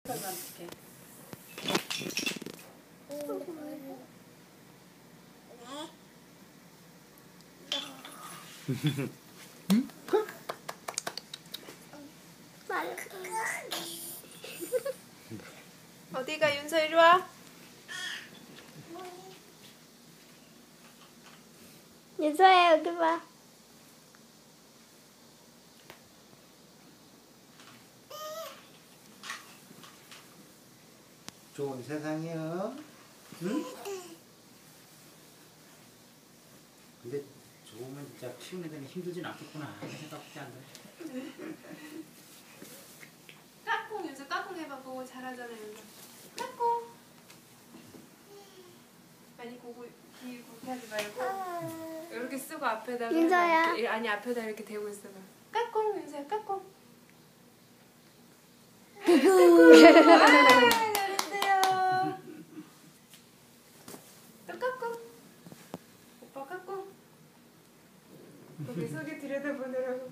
어떡해. 응? 어디가 윤서 이리 와. 윤서야 여기 봐. 좋은 세상이요. 응? 근데 좋으면 진짜 키우는 데는 힘들진 않겠구나. 생각밖에 안 돼. 까꿍 윤서 까꿍 해봐. 그거 잘하잖아 윤서. 까꿍. 아니 그거 귀 굽게 하지 말고 이렇게 쓰고 앞에다가 윤서야. 이렇게, 아니 앞에다 이렇게 대고 있어봐. 까꿍 윤서야 까꿍. 잘했어요. 또 까꿍. 오빠 까꿍. 거기 속에 들여다보느라고.